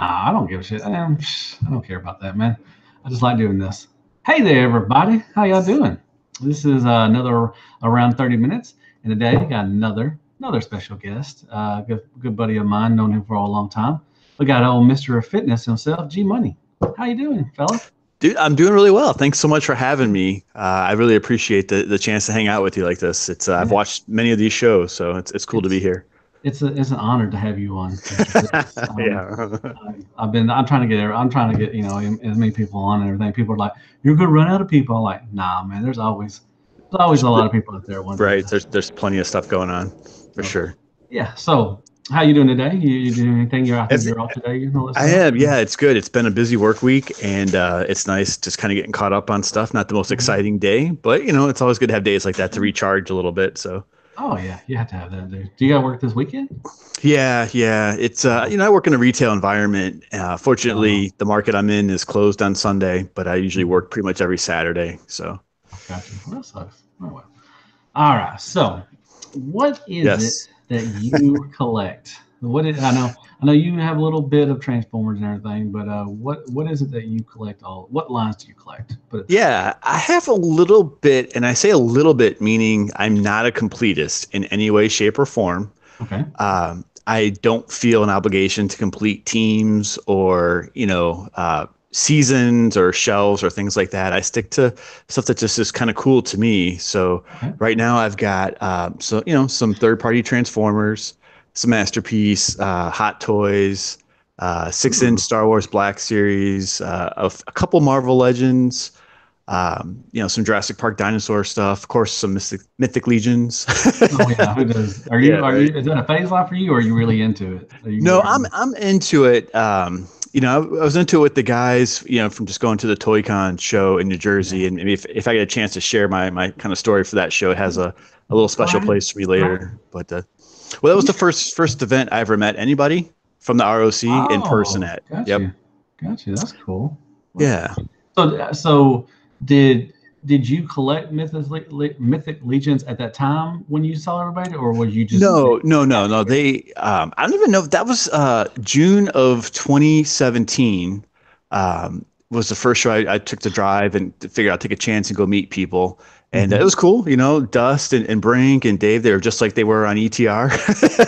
Nah, I don't give a shit. I don't care about that, man. I just like doing this. Hey there, everybody. How y'all doing? This is another around 30 minutes, and today I got another special guest. Good buddy of mine, known him for a long time. We got old Mr. Fitness himself, G Money. How you doing, fella? Dude, I'm doing really well. Thanks so much for having me. I really appreciate the chance to hang out with you like this. It's I've Yeah, watched many of these shows, so it's cool to be it's here. it's an honor to have you on, Mr. Fitness. Yeah. I'm trying to get as many people on and everything. People are like, you're gonna run out of people. I'm like, nah, man. There's always a lot of people out there wanting Right. to. There's plenty of stuff going on for So sure. yeah. So how you doing today? You doing anything? I think Every, you're off today and all that I stuff. am. Yeah, it's good. It's been a busy work week, and it's nice just kind of getting caught up on stuff. Not the most Mhm. exciting day, but it's always good to have days like that to recharge a little bit. So Oh yeah, you have to have that, dude. Do you got to work this weekend? yeah. It's Oh, I work in a retail environment. uh, Fortunately, the market I'm in is closed on Sunday, but I usually mhm. work pretty much every Saturday. So. Got you. Well, that sucks. Oh well. All right. So, what is it Yes. that you collect? I know you have a little bit of Transformers and everything, but what is it that you collect? What lines do you collect? Put it that way. Yeah, I have a little bit, and I say a little bit, meaning I'm not a completist in any way, shape, or form. Okay. I don't feel an obligation to complete teams or, seasons or shelves or things like that. I stick to stuff that just is kind of cool to me. So Okay. right now I've got, some third-party Transformers, some Masterpiece, Hot Toys, 6-inch Ooh. Star Wars Black Series, a couple Marvel Legends, some Jurassic Park dinosaur stuff, of course, some Mythic Legions. Oh yeah. Who does? Are Yeah, you? Are right. you? Is that a phase life for you, or are you really into it? Are you? No, Are I'm you I'm into it. I was into it with the guys, from just going to the Toy Con show in New yeah. Jersey, and maybe if I get a chance to share my kind of story for that show, it has a little Go special ahead. place for me Go ahead. later. But well, that was Yeah. the first event I ever met anybody from the ROC in person Oh, at. got Yep. you. Got you. That's cool. That's Yeah. cool. So did did you collect mythic legions at that time when you saw everybody, or was you just No, no, no, happy no. to get them? I don't even know if that was June of 2017. Was the first show I took to drive and figured I'd take a chance and go meet people. And it Hmm. was cool, Dust and Brink and Dave, they were just like they were on ETR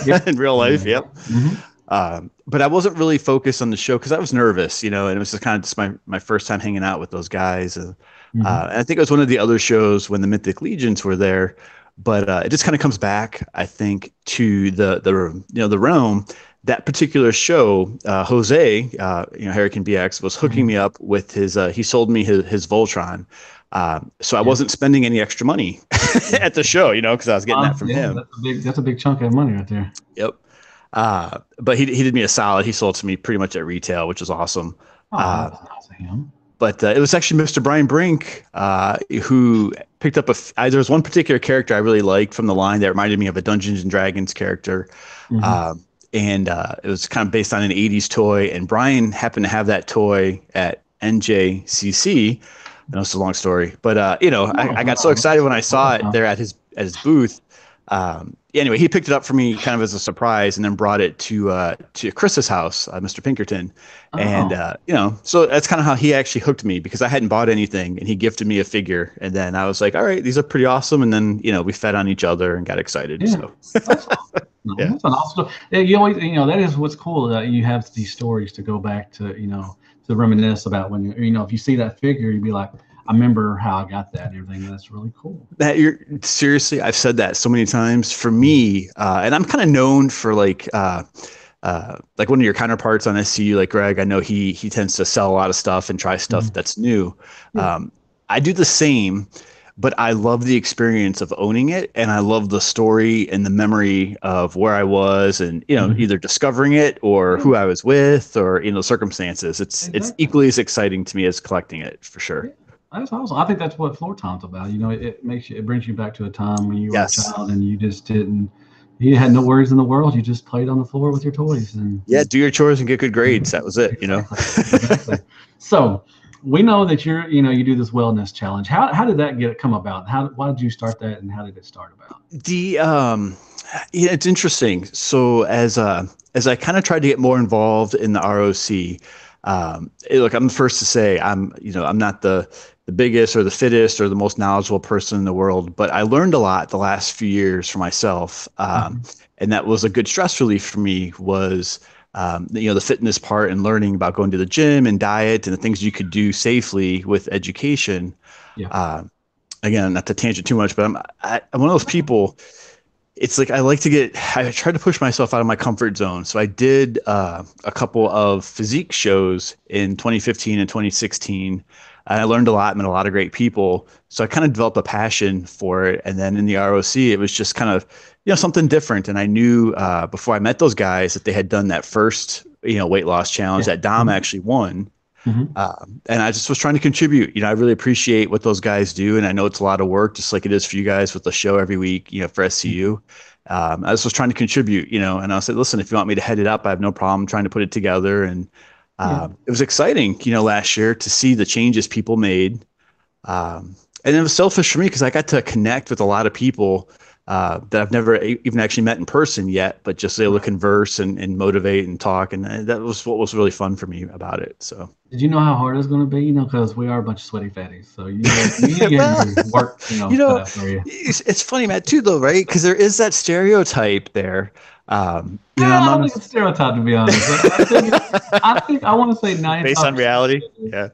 Yep. in real life. Yeah. Yep. Hmm. But I wasn't really focused on the show because I was nervous, and it was just kind of just my first time hanging out with those guys. Hmm. And I think it was one of the other shows when the Mythic Legions were there, but it just kind of comes back, I think, to the realm. That particular show, Jose, Hurricane BX was hooking me Hmm. up with he sold me his Voltron. So I Yeah. wasn't spending any extra money Yeah. at the show, because I was getting that from Yeah. him. That's a big chunk of money right there. Yep. But he did me a solid. He sold to me pretty much at retail, which was awesome. Oh, that Uh, was nice of him. but it was actually Mr. Brian Brink who picked up there was one particular character I really liked from the line that reminded me of a Dungeons and Dragons character. Hmm. Um, and it was kind of based on an 80s toy. And Brian happened to have that toy at NJCC. I know it's a long story, but No, I got so no, excited when I no, saw that's it fine. there at his booth. Anyway, he picked it up for me kind of as a surprise, and then brought it to Chris's house, Mr. Pinkerton, and Oh, so that's kind of how he actually hooked me because I hadn't bought anything, and he gifted me a figure, and then I was like, all right, these are pretty awesome, and then we fed on each other and got excited. yeah. So That's awesome. No, yeah, that's an awesome story. Yeah, you always, that is what's cool. That you have these stories to go back to, to reminisce about when if you see that figure, you'd be like, I remember how I got that and everything. That's really cool. Matt, you're seriously, I've said that so many times. For Mhm. me, and I'm kind of known for like one of your counterparts on SCU, like Greg. I know he tends to sell a lot of stuff and try stuff Mhm. that's new. Yeah, Um, I do the same, but I love the experience of owning it, and I love the story and the memory of where I was, and mhm. either discovering it or Yeah, who I was with, or circumstances. It's exactly. equally as exciting to me as collecting it for Yeah, sure. that's awesome. I think that's what floor time's about. It brings you back to a time when you were a Yes. child and you had no worries in the world. You just played on the floor with your toys and Yeah, do your chores and get good grades. That was it. exactly, exactly. So, we know that you do this wellness challenge. How did that come about? Why did you start that, and how did it start about? Yeah, it's interesting. So as I kind of tried to get more involved in the ROC, look, I'm the first to say I'm not the biggest or the fittest or the most knowledgeable person in the world, but I learned a lot the last few years for myself. And that was a good stress relief for me was, the fitness part and learning about going to the gym and diet and the things you could do safely with education. Yeah. Again, not to tangent too much, but I'm one of those people. It's like I try to push myself out of my comfort zone. So I did a couple of physique shows in 2015 and 2016. And I learned a lot, met a lot of great people. So I kind of developed a passion for it. And then in the ROC, it was just kind of, something different. And I knew before I met those guys that they had done that first, weight loss challenge that Dom actually won. And I just was trying to contribute. I really appreciate what those guys do. And I know it's a lot of work, just like it is for you guys with the show every week, for SCU. I just was trying to contribute, and I said, listen, if you want me to head it up, I have no problem trying to put it together. And it was exciting, last year to see the changes people made. And it was selfish for me because I got to connect with a lot of people that I've never even actually met in person yet, but just able to converse and motivate and talk. And that was what was really fun for me about it. So. Did you know how hard it's going to be? Because we are a bunch of sweaty fatties. So you get work, for you. It's funny, Matt, too, though, right? Because there is that stereotype there. I don't think it's stereotype, to be honest. I think I want to say 90% based on reality. Yeah.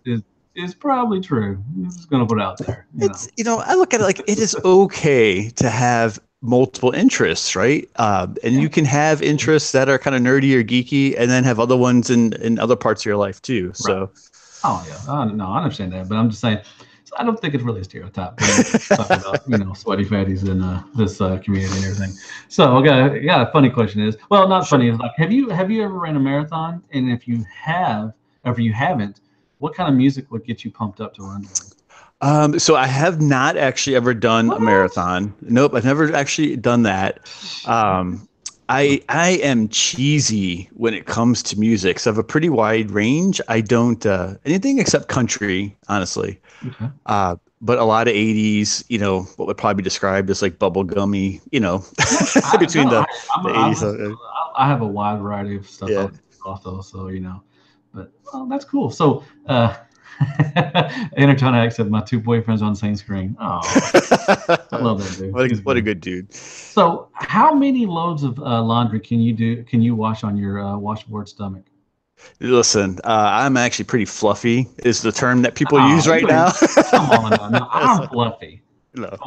Is probably true. I'm just going to put it out there. I look at it like it is okay to have multiple interests, right? And you can have interests that are kind of nerdy or geeky and then have other ones in other parts of your life too. So. Right. Oh yeah. No, I understand that, but I'm just saying, I don't think it's really a stereotype. Talking about, sweaty fatties in this community and everything. So I got a funny question not funny. It's like, have you ever ran a marathon? And if you have, or if you haven't, what kind of music would get you pumped up to run? So I have not actually ever done a marathon. Nope, I've never actually done that. I am cheesy when it comes to music. So I have a pretty wide range. I don't anything except country, honestly. Okay. But a lot of 80s, what would probably be described as like bubblegummy, between the 80s. I have a wide variety of stuff also, so but that's cool. So Intertonic said my two boyfriends on the same screen. Oh, I love that dude. What a good dude. So how many loads of laundry can you wash on your washboard stomach? Listen, I'm actually pretty fluffy is the term that people use right now. Come on, no, I'm fluffy. No.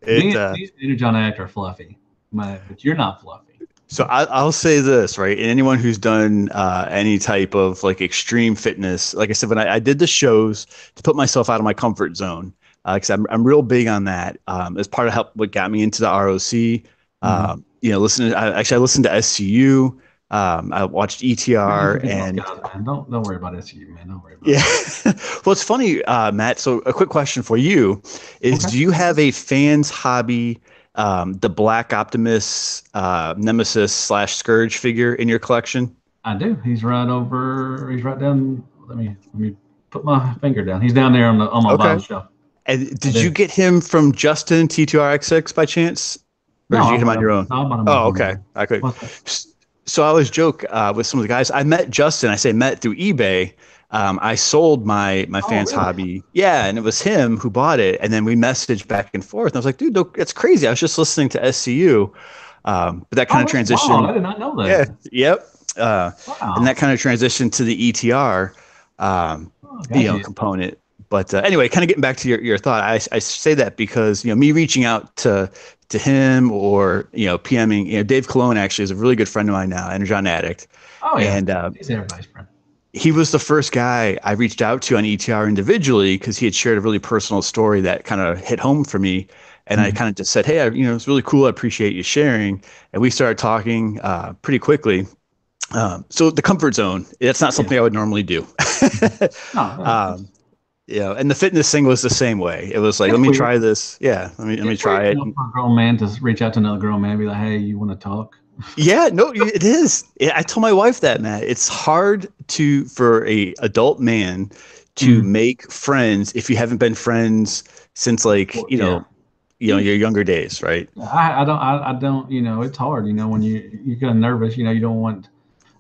These Intertonic are fluffy, but you're not fluffy. So I'll say this, right? And anyone who's done any type of like extreme fitness, like I said, when I did the shows to put myself out of my comfort zone, because I'm real big on that. As part of what got me into the ROC. I listened to SCU. I watched ETR and don't worry about SCU, man. Don't worry about it. Well, it's funny, Matt. So a quick question for you is: do you have a fans hobby? The Black Optimus Nemesis / Scourge figure in your collection? I do. He's right down. Let me put my finger down. He's down there on my bottom shelf. And did you get him from Justin T2RX6 by chance? Or did you get him on your own? No, okay. I could. So I always joke with some of the guys. I met Justin. I say met through eBay. I sold my fans hobby. Yeah. And it was him who bought it. And then we messaged back and forth. And I was like, dude, that's crazy. I was just listening to SCU. But that kind of transition. Wow, I did not know that. Yeah. Yep. And that kind of transitioned to the ETR, component. But anyway, kind of getting back to your thought, I say that because, me reaching out to him or, PMing, Dave Colon actually is a really good friend of mine now, Energon Addict. Oh, yeah. And he's everybody's friend. He was the first guy I reached out to on ETR individually because he had shared a really personal story that kind of hit home for me. And I kind of just said, hey, it's really cool. I appreciate you sharing. And we started talking pretty quickly. So the comfort zone, it's not something I would normally do. And the fitness thing was the same way. It was like, let me try this. Yeah, let me try it. For a grown man to reach out to another grown man and be like, hey, you want to talk? Yeah, no, it is. I told my wife that, Matt. It's hard for a adult man to make friends if you haven't been friends since like, your younger days, right? I don't, it's hard, when you're kind of nervous, you don't want,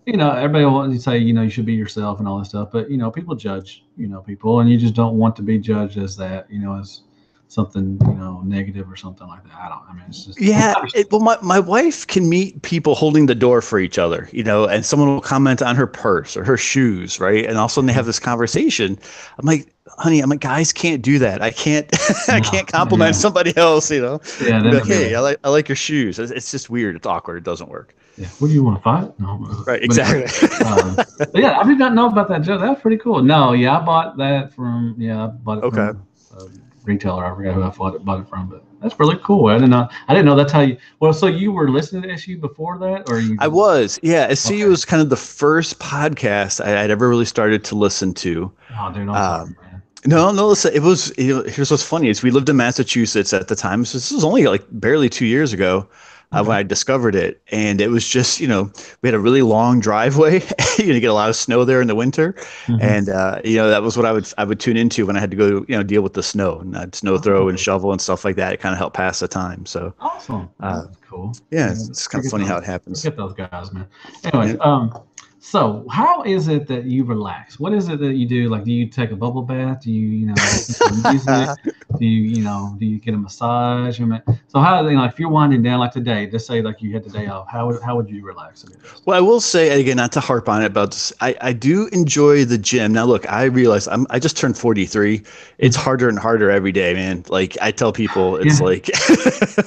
everybody wants to say, you should be yourself and all this stuff, but people judge, people, and you just don't want to be judged as that, as something, negative or something like that. I mean, it's just well, my wife can meet people holding the door for each other, and someone will comment on her purse or her shoes, right? And all of a sudden they have this conversation. I'm like, honey, guys can't do that. I can't I can't compliment somebody else, Yeah, like, hey, I like your shoes. It's just weird. It's awkward. It doesn't work. Yeah. What do you want to fight? No. Right, exactly. Yeah, I did not know about that joke. That's pretty cool. No, yeah, I bought that from from a retailer. I forgot who I bought it from, but that's really cool. I didn't know that's how you. Well, so you were listening to SU before that, or you? I was, yeah. SU was kind of the first podcast I'd ever really started to listen to. Oh, dude, I'm sorry, man. No, listen, it was. Here's what's funny is we lived in Massachusetts at the time, so this was only like barely 2 years ago. When I discovered it, and it was just, we had a really long driveway. You get a lot of snow there in the winter, and that was what I would tune into when I had to go, deal with the snow, and I'd snow throw and shovel and stuff like that. It kind of helped pass the time. So awesome, that's cool. Yeah, it's kind of funny how it happens. Get those guys, man. Anyway, so how is it that you relax? What is it that you do? Like, do you take a bubble bath? Do you, listen to music? Do you get a massage? So how, if you're winding down like today, just say like you had the day off, how would you relax? Well, I will say again, not to harp on it, but I do enjoy the gym. Now, look, I realize I just turned 43. It's harder and harder every day, man. Like I tell people, it's like,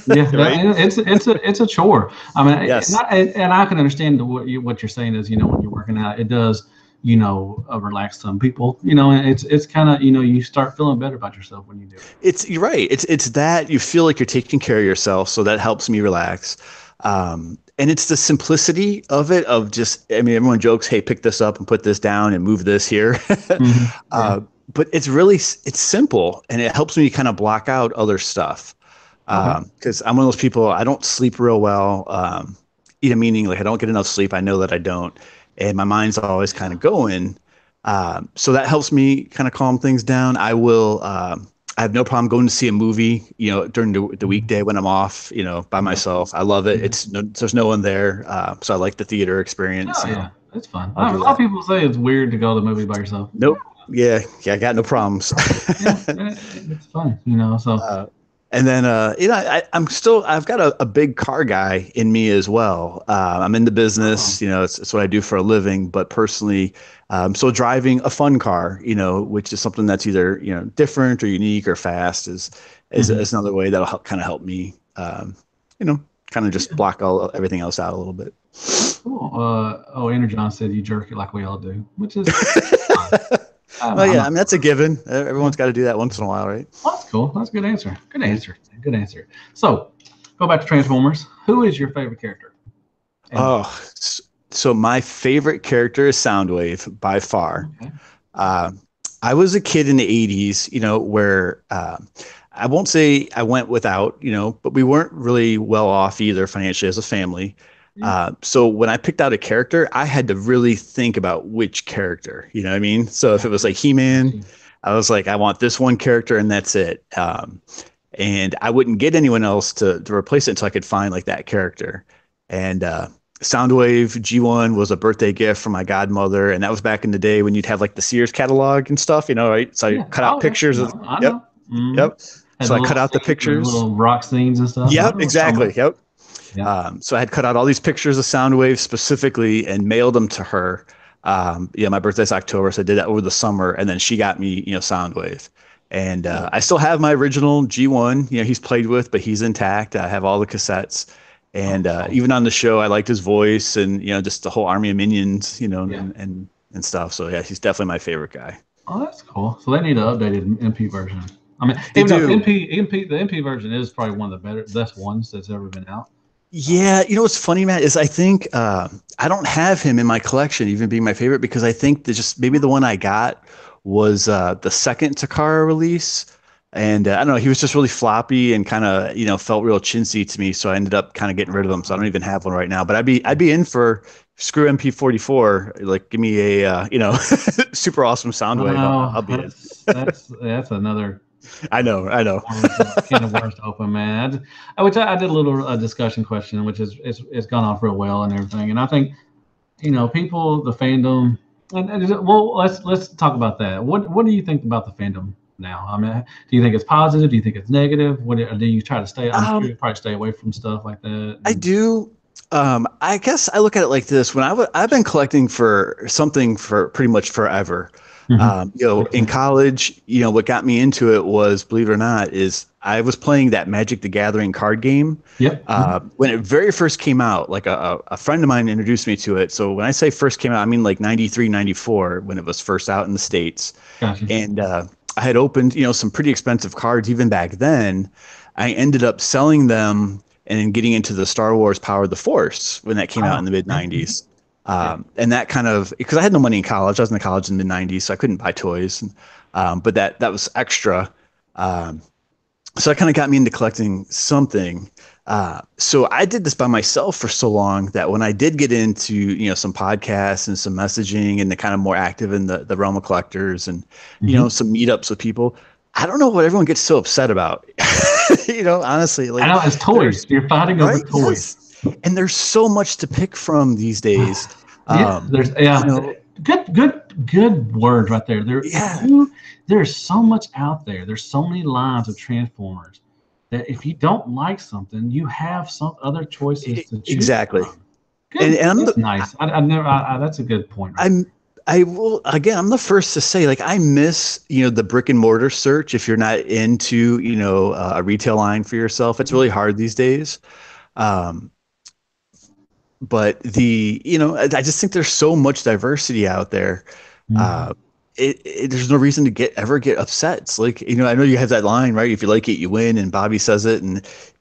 right? It's a chore. I mean, yes. And I can understand what you're saying is, when you're working out, it does, relax some people, and it's kind of, you start feeling better about yourself when you do it. You're right. It's that you feel like you're taking care of yourself. So that helps me relax. And it's the simplicity of it, of just, everyone jokes, hey, pick this up and put this down and move this here. But it's simple, and it helps me kind of block out other stuff. Because I'm one of those people, I don't sleep real well. Meaning like I don't get enough sleep. I know that I don't. And my mind's always kind of going. So that helps me kind of calm things down. I will, I have no problem going to see a movie, during the weekday when I'm off, by myself. I love it. There's no one there. So I like the theater experience. Oh, yeah, it's fun. A lot of people say it's weird to go to the movie by yourself. Nope. Yeah, I got no problems. It's fun, so. And then, I've got a big car guy in me as well. I'm in the business, it's what I do for a living, but personally, so driving a fun car, which is something that's either, different or unique or fast is another way that'll kind of help me, kind of just block everything else out a little bit. Cool. Energon said you jerk it like we all do, which is well, yeah, that's a given. Everyone's got to do that once in a while, right? Well, that's cool. That's a good answer. Good answer. So, go back to Transformers. Who is your favorite character? So my favorite character is Soundwave by far. Okay. I was a kid in the 80s, where I won't say I went without, but we weren't really well off either financially as a family. So when I picked out a character, I had to really think about which character, you know what I mean? So if it was like He-Man, I was like, I want this one character and that's it. And I wouldn't get anyone else to replace it until I could find like that character. And Soundwave G1 was a birthday gift from my godmother. And that was back in the day when you'd have like the Sears catalog and stuff, right? So I cut out pictures of, yep. So I cut out the pictures. Little rock scenes and stuff. Yep, exactly. Yep. Yeah. So I had cut out all these pictures of Soundwave specifically and mailed them to her. My birthday's October, so I did that over the summer, and then she got me, Soundwave. And I still have my original G1. He's played with, but he's intact. I have all the cassettes, and even on the show, I liked his voice and just the whole army of minions, and stuff. So yeah, he's definitely my favorite guy. Oh, that's cool. So they need an updated MP version. I mean, even though the MP version is probably one of the best ones that's ever been out. Yeah, what's funny, Matt, is I think I don't have him in my collection, even being my favorite, because I think that just maybe the one I got was the second Takara release, and I don't know, he was just really floppy and kind of felt real chintzy to me, so I ended up kind of getting rid of him. So I don't even have one right now, but I'd be in for screw MP44. Like, give me a super awesome sound wave. I'll be in. That's another I know. can of worms to open, man. I did a little discussion question, which is it's gone off real well and everything. And I think people, the fandom, well, let's talk about that. What do you think about the fandom now? I mean, do you think it's positive? Do you think it's negative? What do you try to stay? I'm sure you probably stay away from stuff like that. I do. I guess I look at it like this: when I've been collecting for something for pretty much forever. In college, what got me into it was, believe it or not, is I was playing that Magic the Gathering card game. Yep. When it very first came out, like a friend of mine introduced me to it. So when I say first came out, I mean like 93, 94, when it was first out in the States. Gotcha. And I had opened, some pretty expensive cards even back then. I ended up selling them and then getting into the Star Wars Power of the Force when that came out in the mid 90s. And that kind of, because I had no money in college, I was in college in the 90s, so I couldn't buy toys. But that was extra. So that kind of got me into collecting something. So I did this by myself for so long that when I did get into, some podcasts and some messaging and the kind of more active in the realm of collectors and, some meetups with people, I don't know what everyone gets so upset about. Honestly, like, I know it's toys. You're fighting over toys. Yes. And there's so much to pick from these days. Good words right there. There's so much out there. There's so many lines of Transformers that if you don't like something, you have some other choices to choose exactly. from. And that's nice. That's a good point. Right? I'm the first to say, like, I miss, the brick and mortar search. If you're not into, a retail line for yourself, it's really hard these days. But I just think there's so much diversity out there. There's no reason to ever get upset. It's like, I know you have that line, right? If you like it, you win. And Bobby says it.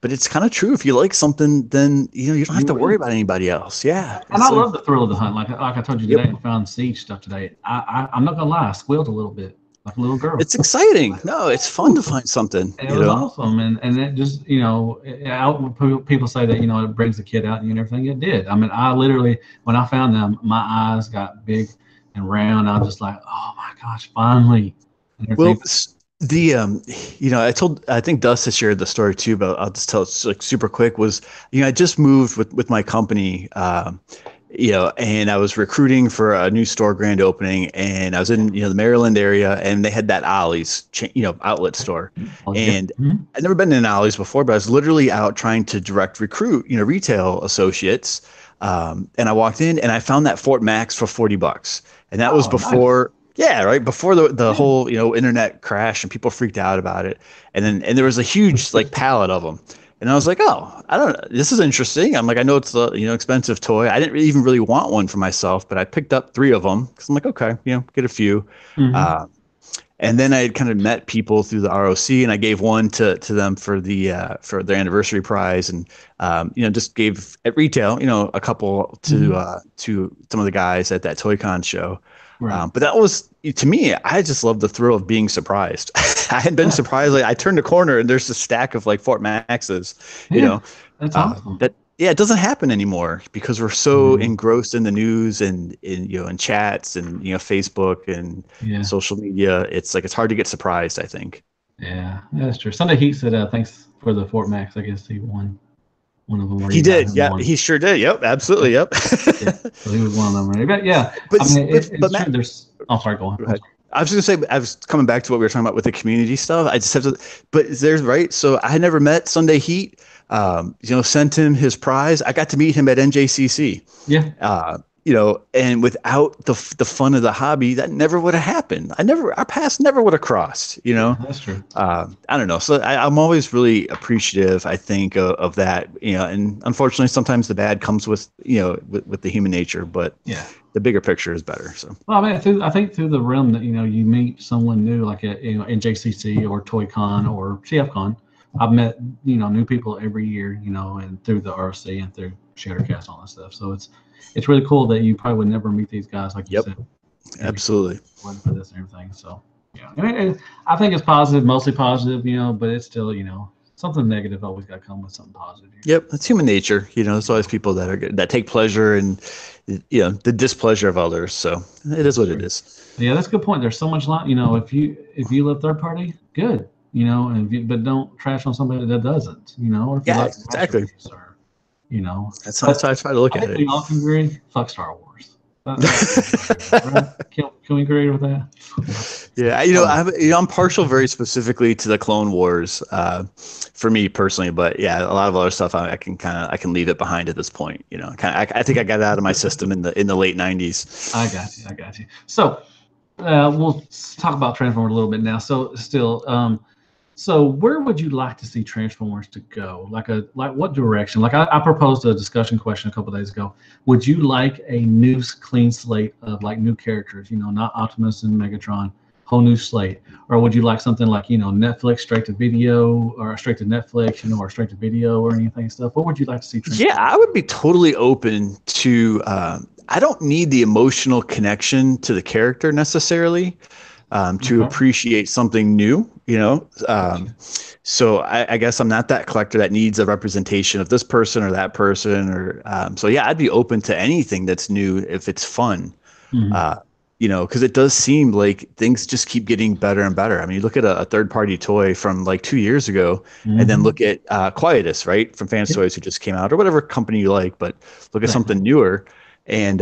But it's kind of true. If you like something, then, you don't have to worry about anybody else. Yeah. And I love the thrill of the hunt. Like I told you today, I found Siege stuff today. I'm not going to lie. I squealed a little bit. Like a little girl. It's exciting. No, it's fun to find something. And it was awesome. And it just, people say that, it brings the kid out and everything. It did. I mean, I literally, when I found them, my eyes got big and round. I was just like, oh my gosh, finally. Well, I think Dust has shared the story too, but I'll just tell it like super quick was, I just moved with my company, and I was recruiting for a new store grand opening, and I was in, the Maryland area, and they had that Ollie's, outlet store. And I'd never been in Ollie's before, but I was literally out trying to direct recruit, retail associates. And I walked in and I found that Fort Max for $40. And that was before, before the whole, internet crash and people freaked out about it. And there was a huge like pallet of them. And I was like, oh, I don't know. This is interesting. I'm like, I know it's a expensive toy. I didn't even really want one for myself, but I picked up 3 of them because I'm like, okay, get a few. And then I had kind of met people through the ROC, and I gave one to them for their anniversary prize, and just gave at retail, a couple to some of the guys at that ToyCon show. Right. But that was, to me, I just love the thrill of being surprised. I had been surprised. Like I turned a corner and there's a stack of like Fort Maxes, That's awesome. It doesn't happen anymore because we're so engrossed in the news and in chats and, Facebook and social media. It's like, it's hard to get surprised, I think. Yeah, that's true. Sunday Heat said, thanks for the Fort Max. I guess he won one of them. He did. Yeah, he sure did. Yep. Absolutely. Yep. So he was one of them. Right? But yeah, Matt, there's, sorry, go on. I was just going to say, I was coming back to what we were talking about with the community stuff. I just have to, but there's right. So I had never met Sunday Heat, sent him his prize. I got to meet him at NJCC. Yeah. And without the fun of the hobby, that never would have happened. Our paths never would have crossed, That's true. I don't know. So I'm always really appreciative, I think, of that, and unfortunately sometimes the bad comes with the human nature, but the bigger picture is better. So, well, I mean, I think through the realm that, you meet someone new, like at, NJCC or ToyCon or CFCon, I've met, new people every year, and through the ROC and through Shattercast and all that stuff. So it's really cool that you probably would never meet these guys, like you said. Absolutely. For this and everything. So, I think it's positive, mostly positive, but it's still, something negative always got to come with something positive. Yep, it's human nature. There's always people that are good, that take pleasure in, the displeasure of others. So it is what it is. Yeah, that's a good point. There's so much if you love third party, good. But don't trash on somebody that doesn't. Or if you like exactly. Or, That's how I try to look at it. We all can agree. Fuck Star Wars. Right? Can we agree with that? Yeah, I'm partial very specifically to the Clone Wars, for me personally. But yeah, a lot of other stuff I can leave it behind at this point. I think I got it out of my system in the late '90s. I got you. So we'll talk about Transformers a little bit now. So still, so where would you like to see Transformers to go? Like what direction? Like I proposed a discussion question a couple of days ago. Would you like a new clean slate of like new characters? Not Optimus and Megatron, whole new slate, or would you like something like Netflix straight to video or straight to Netflix, or straight to video or anything stuff? What would you like to see? Yeah, I would be totally open to. I don't need the emotional connection to the character necessarily. To appreciate something new, so I guess I'm not that collector that needs a representation of this person or that person, or so yeah, I'd be open to anything that's new if it's fun, because it does seem like things just keep getting better and better. I mean, you look at a third-party toy from like 2 years ago, and then look at Quietus, right, from Fans Toys, who just came out, or whatever company you like, but look at something newer, and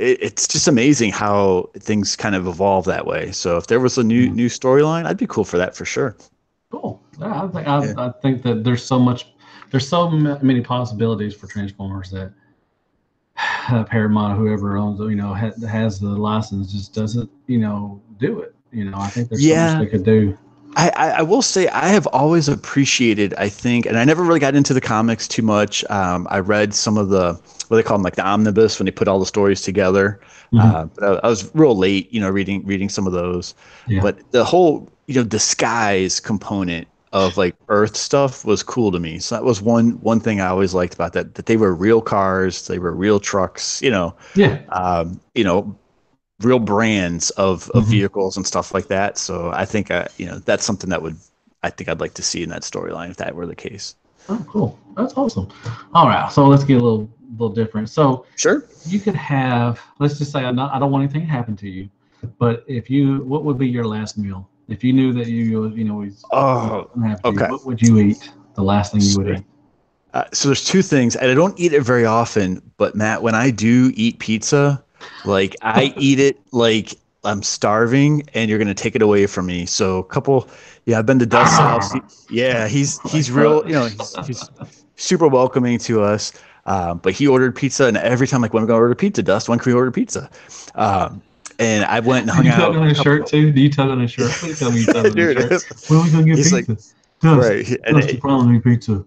it's just amazing how things kind of evolve that way. So if there was a new storyline, I'd be cool for that for sure. Cool. Yeah, I think that there's so many possibilities for Transformers that Paramount, whoever owns, has the license, just doesn't, do it. I think there's so much they could do. I will say I have always appreciated, I think, and I never really got into the comics too much. I read some of what they call them, like the omnibus, when they put all the stories together. But I was real late, reading some of those. Yeah. But the whole, disguise component of like Earth stuff was cool to me. So that was one thing I always liked about that they were real cars, they were real trucks, real brands of vehicles and stuff like that. So I think, that's something that I'd like to see in that storyline if that were the case. Oh, cool. That's awesome. All right. So let's get a little different. So sure, you could have, let's just say I don't want anything to happen to you, but what would be your last meal? If you knew that what would you eat? The last thing you would eat? So there's two things, and I don't eat it very often, but Matt, when I do eat pizza, like I eat it like I'm starving and you're going to take it away from me. So I've been to Dust's house. He's real, he's super welcoming to us. But he ordered pizza, and every time, like, when we're going to order pizza, Dust, when can we order pizza? And I went and hung out. Do you tug on his shirt too? Do you tug on his shirt? Please tell me you tug on his shirt. When are we going to get pizza? Like, right. Dust, you probably need pizza.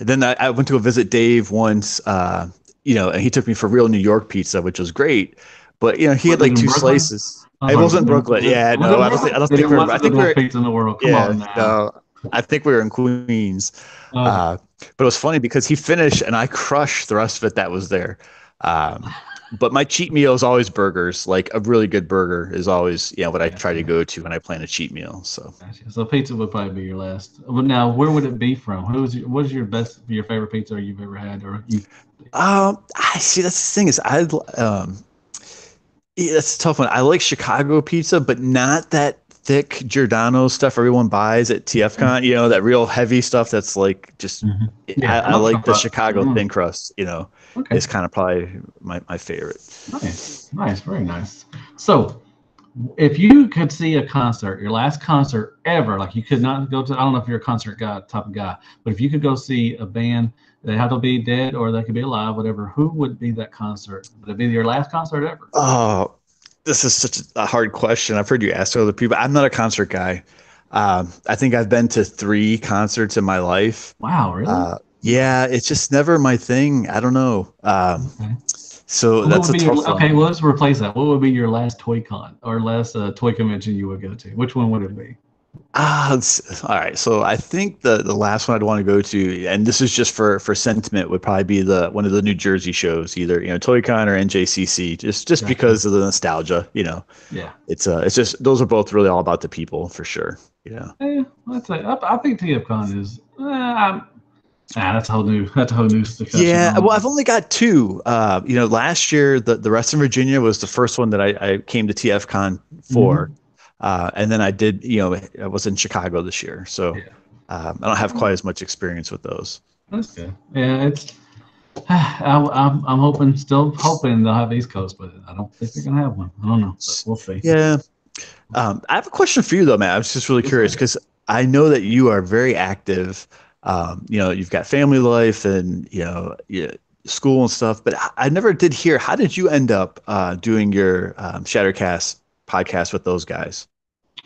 Then I went to go visit Dave once, and he took me for real New York pizza, which was great. But, he had like two slices. It wasn't Brooklyn. Yeah, no, I don't think we're. I think we're pizza in the world. Come on now. No, I think we were in Queens. But it was funny because he finished and I crushed the rest of it that was there. But my cheat meal is always burgers. Like a really good burger is always, what I try to go to when I plan a cheat meal. So pizza would probably be your last. But now, where would it be from? What is your favorite pizza you've ever had? I see. That's the thing is that's a tough one. I like Chicago pizza, but not that thick Giordano stuff everyone buys at TFCon, that real heavy stuff that's like just I like the Chicago thin crust, is kind of probably my favorite. Nice, very nice. So if you could see a concert, your last concert ever, like you could not go to, I don't know if you're a concert type of guy, but if you could go see a band, they have to be dead or they could be alive, whatever, who would be that concert? Would it be your last concert ever? Oh, this is such a hard question. I've heard you ask other people. I'm not a concert guy. I think I've been to 3 concerts in my life. Wow, really? Yeah, it's just never my thing. I don't know. So that's a tough one. Okay, let's replace that. What would be your last toy con or last toy convention you would go to? Which one would it be? All right. So I think the last one I'd want to go to, and this is just for sentiment, would probably be the one of the New Jersey shows, either ToyCon or NJCC, just Gotcha. because of the nostalgia. Yeah. It's just those are both really all about the people for sure. Yeah, I think TFCon is. That's a whole new discussion. I Yeah, don't well, know. I've only got two. Last year, the rest in Virginia was the first one that I came to TFCon for. Hmm. And then I did, I was in Chicago this year. So Yeah, I don't have quite as much experience with those. that's good. Yeah, it's. I'm hoping, still hoping they'll have East Coast, but I don't think they're gonna have one. I don't know, but we'll see. Yeah. I have a question for you though, Matt. I was just really Yes, curious sir. because I know that you are very active. You've got family life and, yeah, school and stuff, but I never did hear, how did you end up doing your Shattercast podcast with those guys?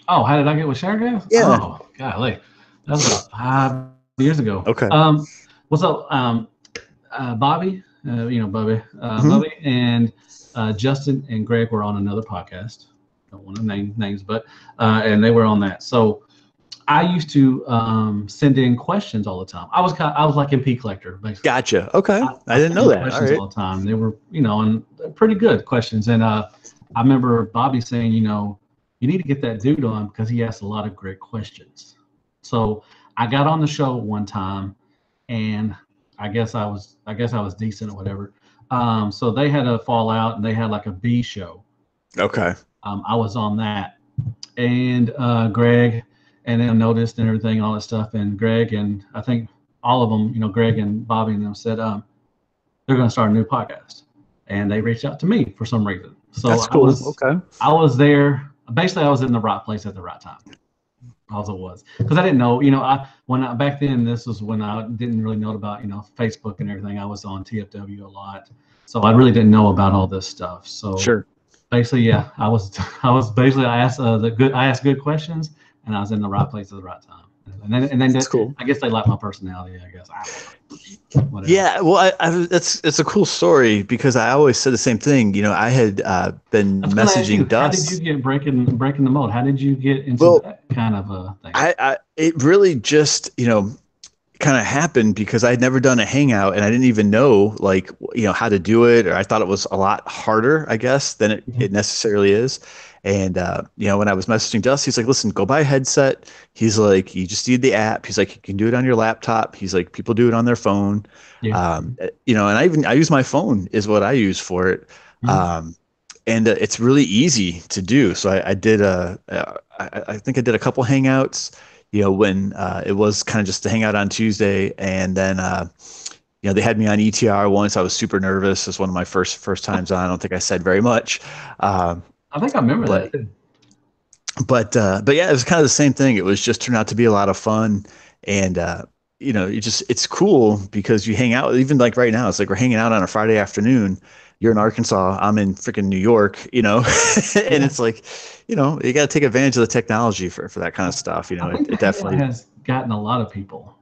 Oh, how did I get with Gas? Yeah. Oh, golly, that was about 5 years ago. Okay. What's up, Bobby? Bobby, Hmm. Bobby, and Justin and Greg were on another podcast. Don't want to name names, but and they were on that. So I used to send in questions all the time. I was like MP collector basically. Gotcha. Okay. I I didn't sent know in that. All questions right. all the time. They were, and they're pretty good questions. And I remember Bobby saying, you need to get that dude on because he asks a lot of great questions. So I got on the show one time, and I guess I was decent or whatever. So they had a fallout, and they had like a B show. Okay. I was on that, and Greg, and then noticed and everything, all that stuff. And Greg and I think all of them, Greg and Bobby and them said, they're going to start a new podcast, and they reached out to me for some reason. So That's I cool. was Okay. I was there. Basically, I was in the right place at the right time. Also was because I didn't know. Back then, this was when I didn't really know about Facebook and everything. I was on TFW a lot, so I really didn't know about all this stuff. So Sure. basically, yeah, I asked good questions, and I was in the right place at the right time. And then That's cool. I guess they like my personality. I guess I don't know, whatever. Yeah, well, it's a cool story because I always said the same thing. I had been I was going to ask you, messaging how did you Dust. get breaking the mold? How did you get into Well, that kind of a thing? I it really just kind of happened because I'd never done a hangout and I didn't even know like how to do it, or I thought it was a lot harder, I guess, than it Mhm. necessarily is. And when I was messaging Dust, he's like, "Listen, go buy a headset." He's like, "You just need the app." He's like, "You can do it on your laptop." He's like, "People do it on their phone." Yeah. And I use my phone is what I use for it. Mhm. Um, and it's really easy to do. So I did I think I did a couple hangouts, when it was kind of just to hang out on Tuesday, and then they had me on ETR once. I was super nervous. It was one of my first times on. I don't think I said very much, um, I think I remember but that. but yeah, it was kind of the same thing. It was just turned out to be a lot of fun, and it's cool because you hang out. Even like right now, it's like we're hanging out on a Friday afternoon. You're in Arkansas. I'm in freaking New York. And Yeah. it's like, you got to take advantage of the technology for that kind of stuff. I It, think the it hangout definitely. has gotten a lot of people,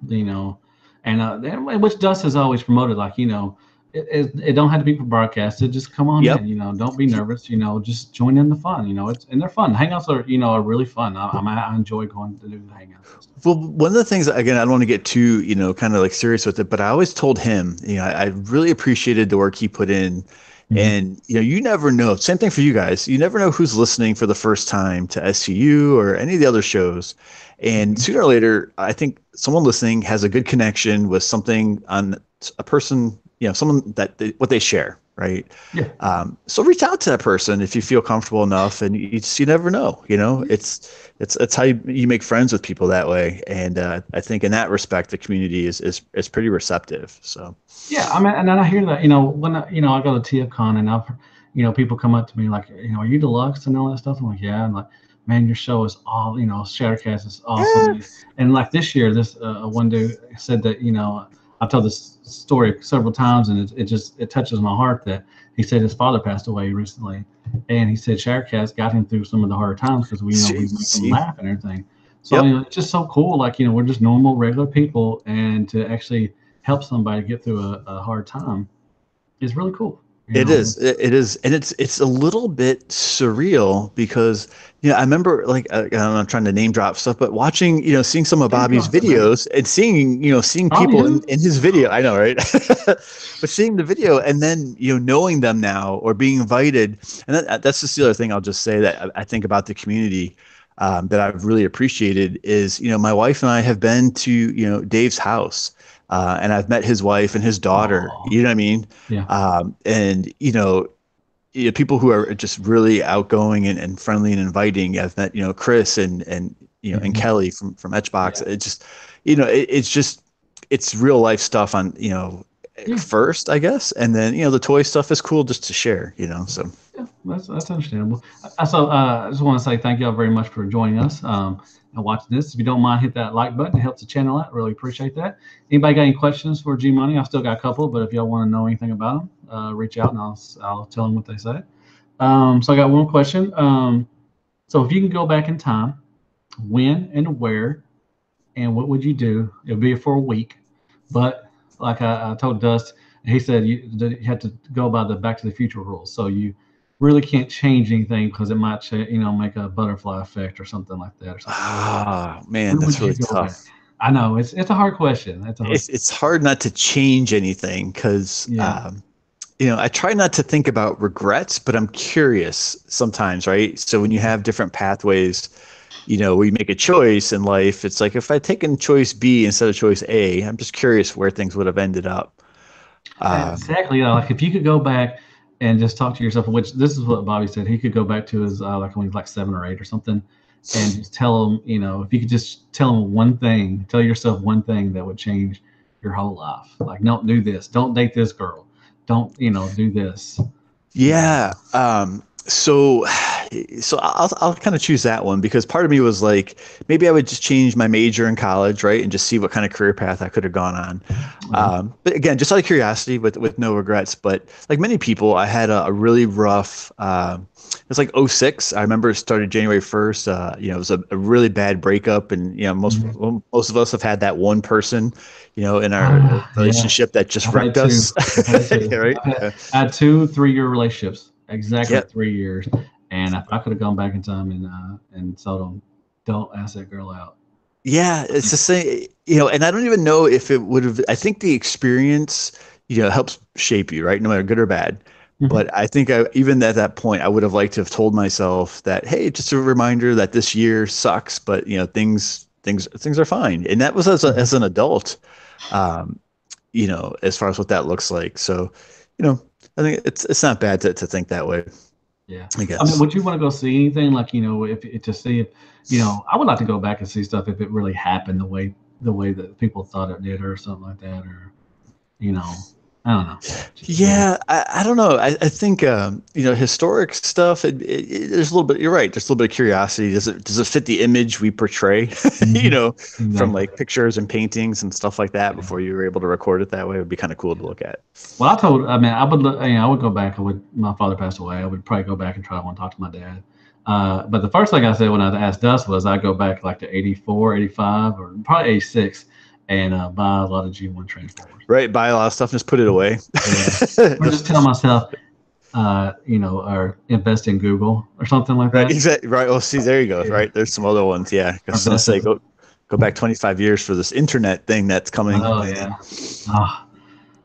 and which Dust has always promoted, like, it don't have to be for broadcasted. Just come on Yep. in, don't be nervous, just join in the fun, and they're fun. Hangouts are really fun. I enjoy going to do the hangouts and stuff. Well, one of the things, again, I don't want to get too, kind of like serious with it, but I always told him, I really appreciated the work he put in. Mhm. And, you never know. Same thing for you guys. You never know who's listening for the first time to SCU or any of the other shows. And Mhm. sooner or later, I think someone listening has a good connection with something on a person, someone that what they share, right? Yeah. So reach out to that person if you feel comfortable enough, and you never know. It's how you make friends with people that way, and I think in that respect, the community is pretty receptive. So Yeah, I mean, and then I hear that, when I go to TFCon, and people come up to me like, are you Deluxe and all that stuff? I'm like, yeah. And like, man, your show is all, Shattercast is yeah, awesome. And like this year, this one dude said that, I've told this story several times, and it touches my heart that he said his father passed away recently, and he said Shattercast got him through some of the hard times because we make him see, laugh and everything. So yep, it's just so cool. Like, we're just normal, regular people, and to actually help somebody get through a hard time is really cool. You It know, is. It is, and it's a little bit surreal because I remember like I'm not trying to name drop stuff, but watching seeing some of name Bobby's drop it, man. videos and seeing Bobby people who? in his video. I know, right? But seeing the video and then knowing them now or being invited, and that's just the other thing I'll just say that I think about the community that I've really appreciated is my wife and I have been to Dave's house. And I've met his wife and his daughter. Oh, You know what I mean? yeah. And people who are just really outgoing and friendly and inviting. I've met Chris and and Mhm. Kelly from Etchbox. Yeah. It just it's just it's real life stuff on Yeah. first, I guess, and then the toy stuff is cool just to share. So Yeah, that's understandable. I just want to say thank y'all very much for joining us and watching this. If you don't mind, hit that like button. It helps the channel out. Really appreciate that. Anybody got any questions for G Money? I still got a couple, but if y'all want to know anything about them, reach out and I'll tell them what they say. So I got one question. So if you can go back in time, when and where and what would you do? It'll be for a week, but like I told Dust, he said you had to go by the Back to the Future rules. So you really can't change anything because it might, make a butterfly effect or something like that or something. man, When that's would you really go back? tough. I know it's a hard question. It's a hard. It's hard not to change anything because Yeah. I try not to think about regrets, but I'm curious sometimes, right? So when you have different pathways, where you make a choice in life, it's like if I'd taken choice B instead of choice A, I'm just curious where things would have ended up. Um, Exactly. Like if you could go back and just talk to yourself, which this is what Bobby said, he could go back to his like when he was like 7 or 8 or something, and just tell him, if you could just tell him one thing, tell yourself one thing that would change your whole life. Like, don't do this, don't date this girl, don't do this. You know. Yeah. So I'll kind of choose that one because part of me was like, maybe I would just change my major in college, right, and just see what kind of career path I could have gone on. But again, just out of curiosity, with no regrets. But like many people, I had a really rough. It was like '06. I remember it started January 1st. It was a really bad breakup, and Mhm. most of us have had that one person, in our Yeah, relationship that just I've had wrecked two. us. I've had two. Right? I had 2 3-year relationships, exactly Yeah. 3 years. And if I could have gone back in time and told them, don't ask that girl out. Yeah, it's the same, and I don't even know if it would have. I think the experience, helps shape you, right? No matter good or bad. Mhm. But I think even at that point, I would have liked to have told myself that, hey, just a reminder that this year sucks, but things are fine. And that was Mhm. as an adult, um, as far as what that looks like. So, you know, I think it's not bad to think that way, Yeah. I I mean, guess. would you want to go see anything like, if to see if, I would like to go back and see stuff if it really happened the way that people thought it did or something like that, or, you know, I don't know. Yeah, I don't know. I think historic stuff. There's a little bit. You're right. There's a little bit of curiosity. Does it fit the image we portray? Mhm. From Exactly. like pictures and paintings and stuff like that. Yeah. Before you were able to record it that way, it would be kind of cool to Yeah. look at. Well, I mean, I would go back. My father passed away. I would probably go back and try to want to talk to my dad. But the first thing I said when I asked Dust was I go back like to 84, 85, or probably 86 and buy a lot of G1 Transformers. Right, buy a lot of stuff, and just put it away. Yeah. Or just tell Just myself, or invest in Google or something like right, that. exactly. Right. Well, see, there you go. Yeah. Right, there's some other ones. Yeah, Or because I was invest gonna say in. go back 25 years for this internet thing that's coming. Oh yeah.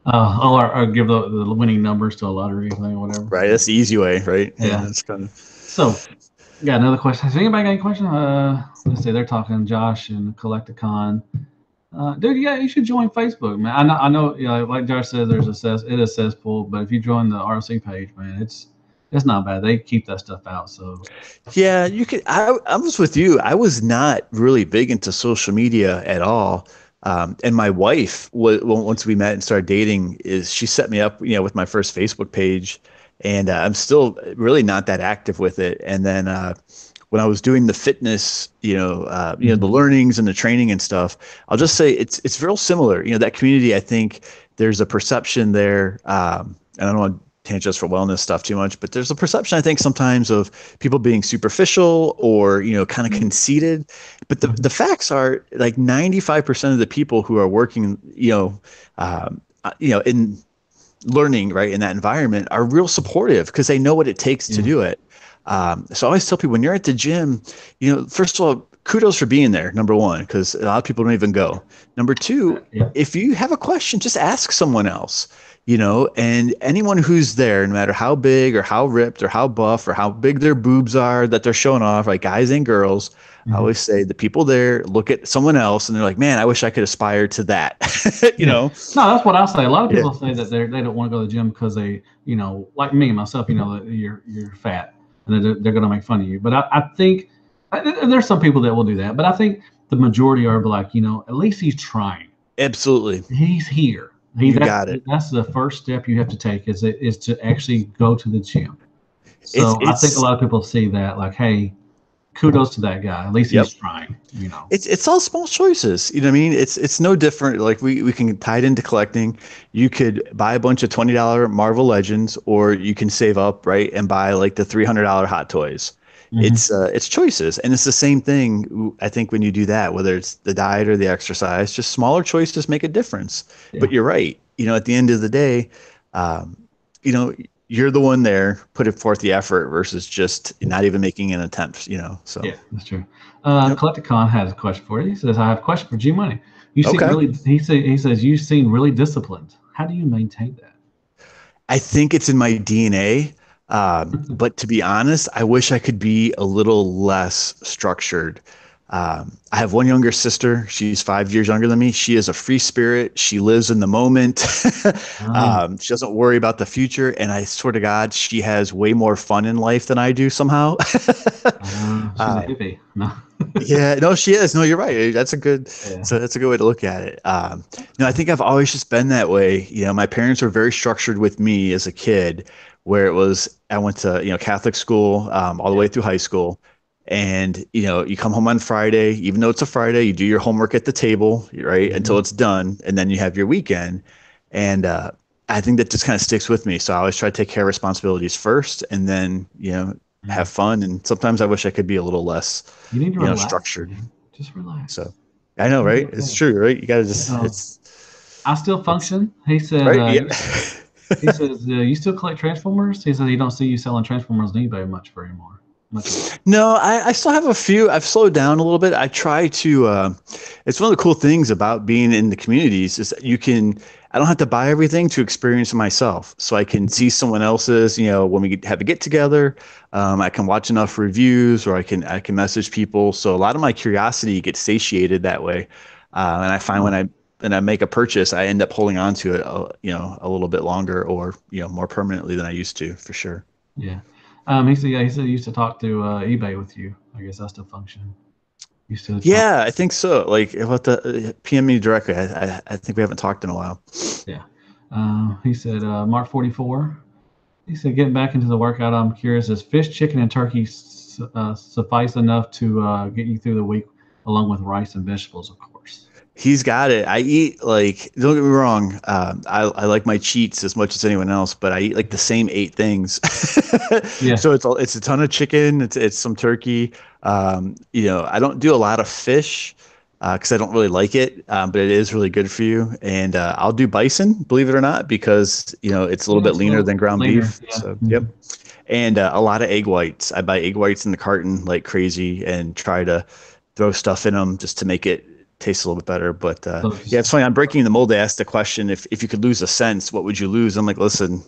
Oh, or give the winning numbers to a lottery thing or whatever. Right, that's the easy way. Right. Yeah, Yeah. that's kind of. So, got another question. Has anybody got any question? Let's see. They're talking Josh and Collecticon. Dude, yeah, you should join Facebook, man. I know, like Josh said, it is cesspool, but if you join the RC page, man, it's not bad. They keep that stuff out, so Yeah, you could. I was with you. I was not really big into social media at all. And my wife was once we met and started dating, is she set me up, with my first Facebook page, and I'm still really not that active with it. And then when I was doing the fitness, the mhm. learnings and the training and stuff, I'll just say it's real similar. That community, I think there's a perception there. And I don't want tangents for wellness stuff too much, but there's a perception I think sometimes of people being superficial or kind of conceited. But the facts are like 95% of the people who are working, in learning right in that environment are real supportive because they know what it takes to Yeah. do it. So I always tell people when you're at the gym, first of all, kudos for being there. Number one, because a lot of people don't even go. Number two, Yeah. if you have a question, just ask someone else. And anyone who's there, no matter how big or how ripped or how buff or how big their boobs are that they're showing off, like guys and girls, I Mhm. always say the people there look at someone else and they're like, man, I wish I could aspire to that. you Yeah. know? No, that's what I say. A lot of Yeah. people say that they don't want to go to the gym because they, like me myself, that you're fat and they're going to make fun of you. But I think there's some people that will do that. But I think the majority are like, at least he's trying. Absolutely. He's here. You got it. That's the first step you have to take is to actually go to the gym. It's So I think a it's lot of people see that like, hey, kudos to that guy. At least yep. he's trying. It's all small choices. You know what I mean? It's no different. Like we can tie it into collecting. You could buy a bunch of $20 Marvel Legends, or you can save up, right, and buy like the $300 Hot Toys. Hmm. It's choices, and it's the same thing. I think when you do that, whether it's the diet or the exercise, just smaller choices make a difference. Yeah. But you're right. At the end of the day, um, you know, you're the one there putting forth the effort versus just not even making an attempt. So Yeah, that's true. yep. Collecticon has a question for you. He says, "I have a question for G Money. You seem Okay. really." He says you seem really disciplined. How do you maintain that? I think it's in my DNA. But to be honest, I wish I could be a little less structured. I have one younger sister. She's 5 years younger than me. She is a free spirit. She lives in the moment. Ah, She doesn't worry about the future. And I swear to God, she has way more fun in life than I do somehow. she's a uh, hippie. No. yeah, no, she is. No, you're right. Yeah. That's a good way to look at it. No, I think I've always just been that way. My parents were very structured with me as a kid, where it was I went to Catholic school all the Yeah. way through high school, and you come home on Friday, even though it's a Friday, you do your homework at the table, right, until Mhm. it's done, and then you have your weekend, and I think that just kind of sticks with me. So I always try to take care of responsibilities first, and then Yeah. have fun. And sometimes I wish I could be a little less You need to relax, structured. man. Just So relax. I know, You'll be right? It's okay. true, right? You gotta just Uh, I still it's function. He said. right. Yeah. He says you still collect Transformers. He says he don't see you selling Transformers on eBay much anymore. No, I still have a few. I've slowed down a little bit. I try to. It's one of the cool things about being in the communities is that I don't have to buy everything to experience it myself. So I can see someone else's. When we have a get together, I can watch enough reviews, or I can message people. So a lot of my curiosity gets satiated that way, and I find Oh, when I make a purchase, I end up holding on to it, a little bit longer, or more permanently than I used to, for sure. yeah. He said he used to talk to eBay with you. I guess that's still function. Used to talk. Yeah, I think so. Like, about the PM me directly. I think we haven't talked in a while. Yeah. He said Mark 44. He said getting back into the workout. I'm curious. Is fish, chicken, and turkey suffice enough to get you through the week, along with rice and vegetables, of course. He's got it. I eat like, don't get me wrong. I like my cheats as much as anyone else, but I eat like the same 8 things. Yeah. So it's a ton of chicken. It's some turkey. I don't do a lot of fish because I don't really like it, but it is really good for you. And I'll do bison, believe it or not, because it's a little Yeah. bit It's a leaner little than ground leaner. beef. Yeah. So yep. Mhm. And a lot of egg whites. I buy egg whites in the carton like crazy and try to throw stuff in them just to make it taste a little bit better. But So yeah, just it's funny. I'm breaking the mold. They asked the question, if you could lose a sense, what would you lose? I'm like, listen,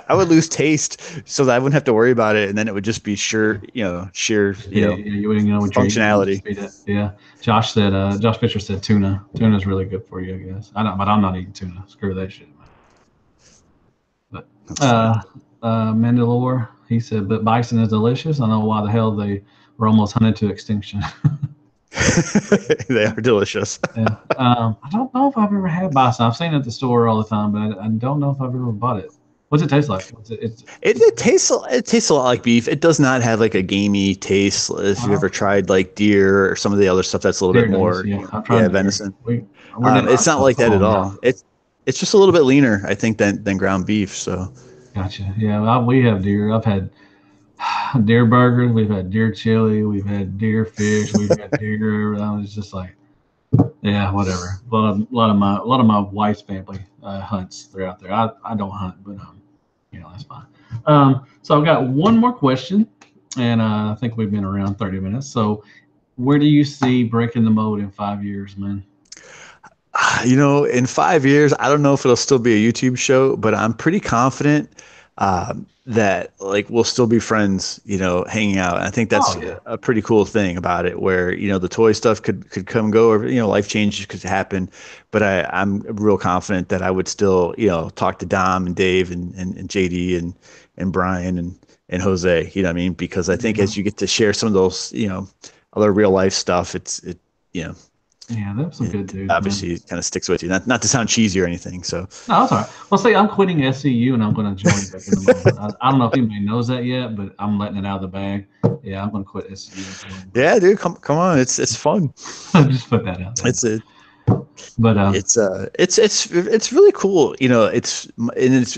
I would lose taste so that I wouldn't have to worry about it, and then it would just be sheer yeah, you wouldn't know what you're eating. You functionality. just eat it. Yeah. Josh Fisher said tuna. Tuna's really good for you, I guess. I don't, but I'm not eating tuna. Screw that shit, man. But That's funny. uh, Mandalore, he said, but bison is delicious. I don't know why the hell they were almost hunted to extinction. They are delicious. Yeah. I don't know if I've ever had bison. I've seen it at the store all the time, but I don't know if I've ever bought it. What's it taste like? It tastes a lot like beef. It does not have like a gamey taste. If you've ever Oh, tried like deer or some of the other stuff, that's a little deer bit does. more, Yeah, I've yeah, tried deer. venison. We're near It's not like that at home now. all. It's just a little bit leaner, I think, than ground beef. So Gotcha. Yeah, we have deer. I've had deer burgers. We've had deer chili. We've had deer fish. We've had deer. It's just like Yeah, whatever. A lot of my wife's family hunts throughout there. I don't hunt, but that's fine. So I've got one more question, and I think we've been around 30 minutes. So where do you see breaking the mold in 5 years, man? In 5 years, I don't know if it'll still be a YouTube show, but I'm pretty confident that like we'll still be friends, hanging out. And I think that's Oh yeah. a pretty cool thing about it, where the toy stuff could come and go, or life changes could happen. But I'm real confident that I would still talk to Dom and Dave and JD and Brian and Jose. You know what I mean? Because I think Yeah. as you get to share some of those other real life stuff, you know Yeah, that's some good it dudes, man. obviously kind of sticks with you. Not to sound cheesy or anything. So No, that's all right. Well, see, I'm quitting SCU and I'm going to join back in the moment. I don't know if anybody knows that yet, but I'm letting it out of the bag. Yeah, I'm going to quit SCU and join. yeah, dude, come on, it's fun. Just put that out there. It's a But it's really cool. It's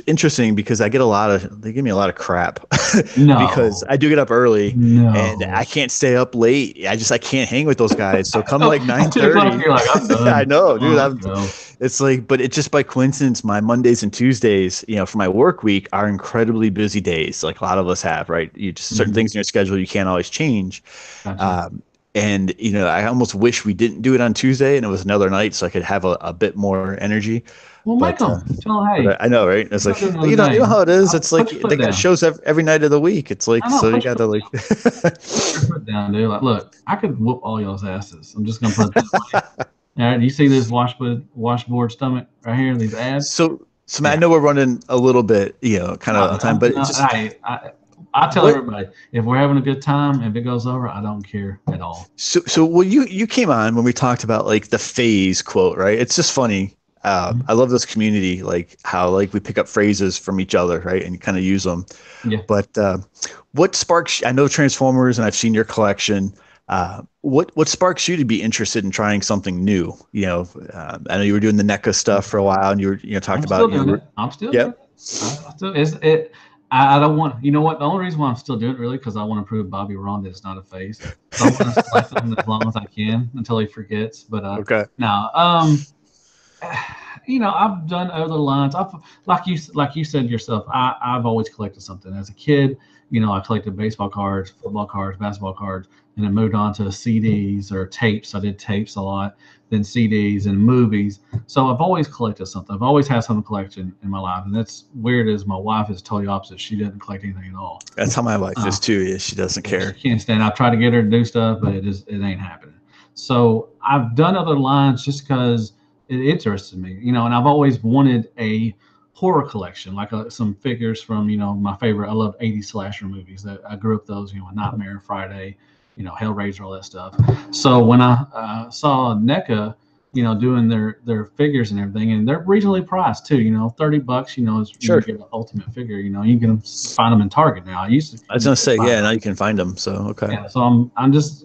interesting because they give me a lot of crap because no, I do get up early and no. I can't stay up late. I can't hang with those guys. So come Oh, like at 2 o'clock, 9:30, you're like, I'm I done. know, Come on, dude. let's go. It's like, but it's just by coincidence, my Mondays and Tuesdays, for my work week are incredibly busy days. Like a lot of us have, right? You just certain Mhm. things in your schedule you can't always change. Gotcha. Um, and I almost wish we didn't do it on Tuesday and it was another night so I could have a bit more energy. Well, make But them. Tell them, hey, I know, right? It's we're like going to do another you know day. how it is. It's like Put your they foot got down. shows every night of the week. It's like I know. so you Put your got to foot like. down. Put your foot down, dude. Like, look, I could whoop all y'all's asses. I'm just going to put it that way. All right. You see this washboard stomach right here? These abs? So man, I Yeah. know we're running a little bit, kind of No, on time, but it's no, just I tell what. everybody if we're having a good time, if it goes over, I don't care at all. So well, you came on when we talked about like the phase quote, right? It's just funny. Mhm. I love this community, like how like we pick up phrases from each other, right, and kind of use them. Yeah. But what sparks? I know Transformers, and I've seen your collection. What sparks you to be interested in trying something new? I know you were doing the NECA stuff for a while, and you were talked I'm still about doing it. I'm still doing yep. it. I still it's it. I don't want. You know what? The only reason why I'm still doing it really because I want to prove Bobby wrong that it's not a face. So I'm going to select him as long as I can until he forgets. But Okay. now, I've done other lines. I've like you said yourself. I've always collected something as a kid. I collected baseball cards, football cards, basketball cards, and then moved on to CDs or tapes. I did tapes a lot, then CDs and movies. So I've always collected something. I've always had some collection in my life, and that's weird. As my wife is totally opposite. She doesn't collect anything at all. That's how my wife Uh, is too. Yeah, she doesn't she care. can't stand. I try to get her to do stuff, but it ain't happening. So I've done other lines just because it interested me, and I've always wanted a horror collection, like some figures from my favorite. I love '80s slasher movies. That I grew up those, Nightmare, Friday, Hellraiser, all that stuff. So when I saw NECA, doing their figures and everything, and they're reasonably priced too. $30. Is you Sure. get an ultimate figure. You can find them in Target now. I used to I was you gonna couldn't say, find yeah, them. now you can find them. So okay. Yeah, so I'm just